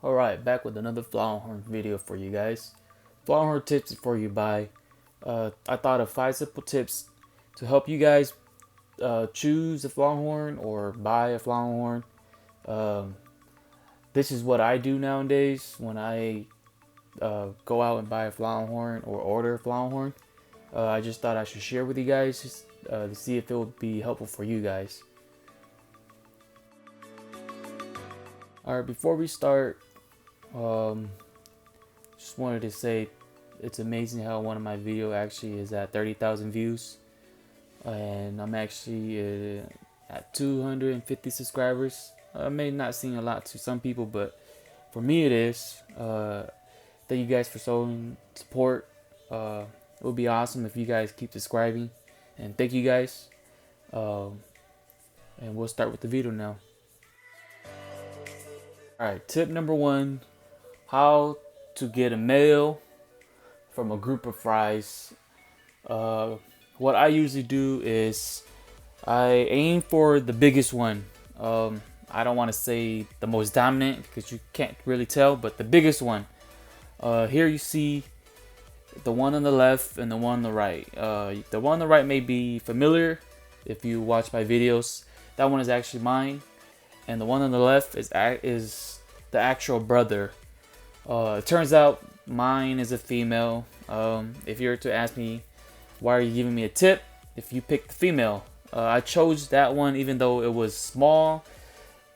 Alright, back with another Flowerhorn video for you guys. Flowerhorn tips before you buy. I thought of 5 simple tips to help you guys choose a Flowerhorn or buy a Flowerhorn. Um, this is what I do nowadays when I go out and buy a Flowerhorn or order a Flowerhorn. I just thought I should share with you guys to see if it would be helpful for you guys. Alright, before we start, just wanted to say it's amazing how one of my video actually is at 30,000 views, and I'm actually at 250 subscribers. I may not seem a lot to some people, but for me it is. Thank you guys for showing support. It would be awesome if you guys keep subscribing, and thank you guys. And we'll start with the video now. Alright, tip number 1, how to get a male from a group of fries. What I usually do is I aim for the biggest one. I don't want to say the most dominant because you can't really tell, but the biggest one. Here you see the one on the left and the one on the right. The one on the right may be familiar if you watch my videos. That one is actually mine, and the one on the left is the actual brother. It turns out mine is a female. If you were to ask me why are you giving me a tip if you picked the female, I chose that one even though it was small.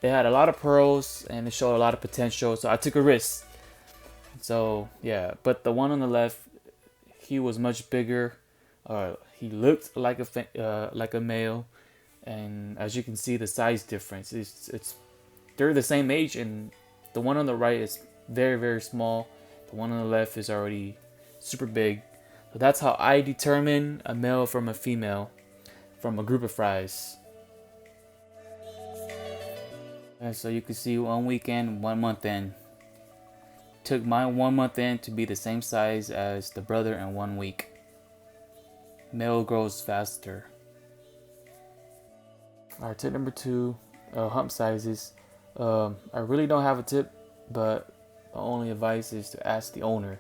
It had a lot of pearls and it showed a lot of potential, so I took a risk. So yeah, but the one on the left, he was much bigger. He looked like a male, and as you can see, the size difference they're the same age, and the one on the right is very small. The one on the left is already super big. So that's how I determine a male from a female from a group of fries. And so you can see 1 weekend, 1 month in. Took my 1 month in to be the same size as the brother in 1 week. Male grows faster. Alright, tip number 2, hump sizes. I really don't have a tip, but the only advice is to ask the owner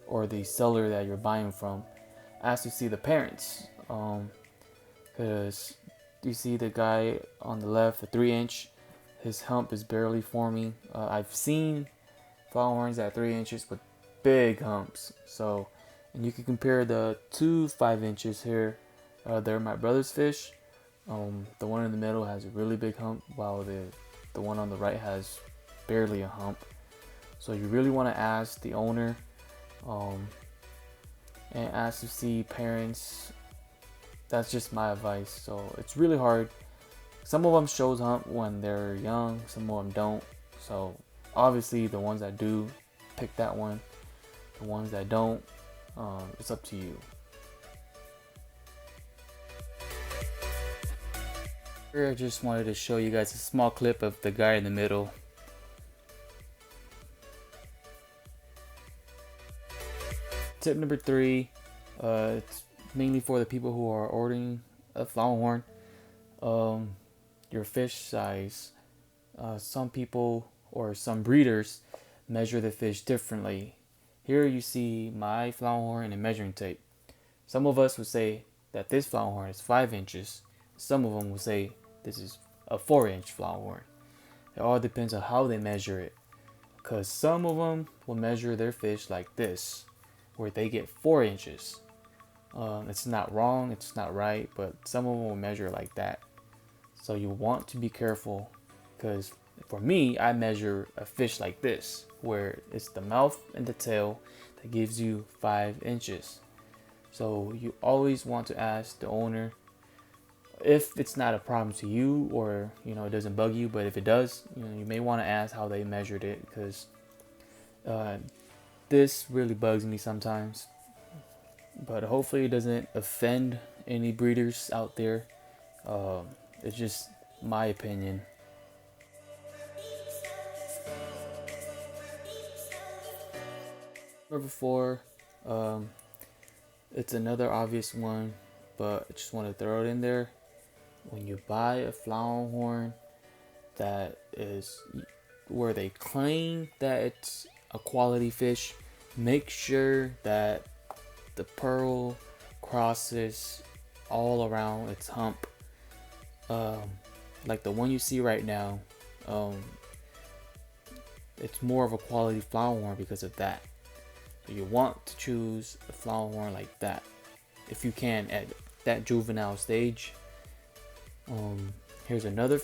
or the seller that you're buying from. Ask to see the parents, because you see the guy on the left, the 3-inch, his hump is barely forming. I've seen Flowerhorns at 3 inches with big humps. So, and you can compare the 2 5-inches here. They're my brother's fish. The one in the middle has a really big hump, while the one on the right has barely a hump. So you really want to ask the owner, and ask to see parents. That's just my advice. So it's really hard. Some of them shows hump when they're young, some of them don't. So obviously the ones that do, pick that one. The ones that don't, it's up to you. Here I just wanted to show you guys a small clip of the guy in the middle. Tip number 3, it's mainly for the people who are ordering a Flowerhorn. Your fish size. Some people or some breeders measure the fish differently. Here you see my Flowerhorn and measuring tape. Some of us would say that this Flowerhorn is 5 inches. Some of them would say this is a 4-inch Flowerhorn. It all depends on how they measure it, because some of them will measure their fish like this, where they get 4 inches. It's not wrong, it's not right, but some of them will measure like that. So you want to be careful, because for me, I measure a fish like this, where it's the mouth and the tail that gives you 5 inches. So you always want to ask the owner if it's not a problem to you, or it doesn't bug you. But if it does, you may want to ask how they measured it, because this really bugs me sometimes. But hopefully it doesn't offend any breeders out there. It's just my opinion. Number 4, it's another obvious one, but I just want to throw it in there. When you buy a Flowerhorn that is where they claim that it's a quality fish, make sure that the pearl crosses all around its hump. Like the one you see right now, it's more of a quality Flowerhorn because of that. So you want to choose a Flowerhorn like that if you can at that juvenile stage. Here's another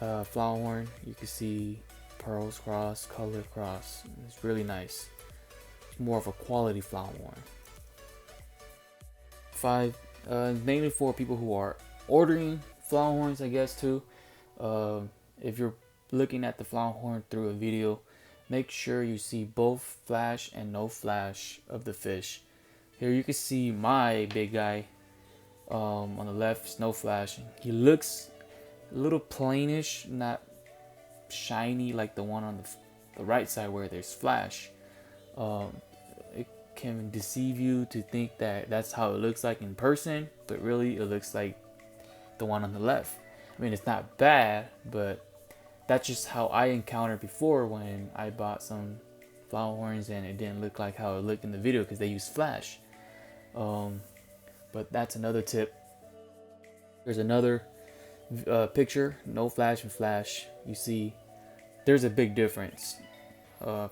Flowerhorn. You can see pearls cross, color cross. It's really nice. It's more of a quality Flowerhorn. 5, mainly for people who are ordering Flowerhorns, I guess too. If you're looking at the Flowerhorn through a video, make sure you see both flash and no flash of the fish. Here you can see my big guy. On the left is no flash. He looks a little plainish, not shiny like the one on the right side where there's flash. It can deceive you to think that that's how it looks like in person, but really it looks like the one on the left. I mean, it's not bad, but that's just how I encountered before when I bought some Flowerhorns and it didn't look like how it looked in the video because they use flash. But that's another tip. There's another picture, no flash and flash. You see, there's a big difference.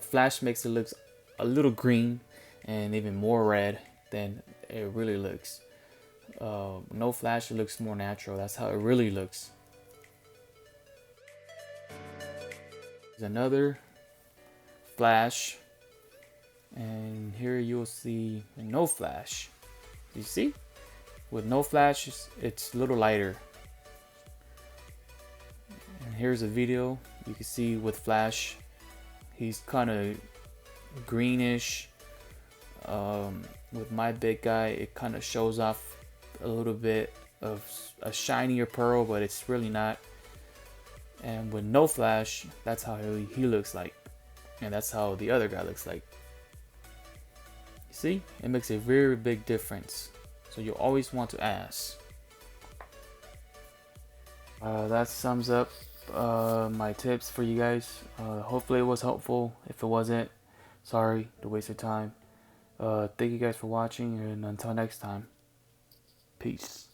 Flash makes it look a little green and even more red than it really looks. No flash, it looks more natural. That's how it really looks. There's another flash, and here you'll see no flash. You see? With no flash, it's a little lighter. And here's a video. You can see with flash, he's kind of greenish. With my big guy, it kind of shows off a little bit of a shinier pearl, but it's really not. And with no flash, that's how he looks like. And that's how the other guy looks like. You see? It makes a very big difference. So you always want to ask. That sums up my tips for you guys. Hopefully it was helpful. If it wasn't, sorry to waste your time. Thank you guys for watching, and until next time, peace.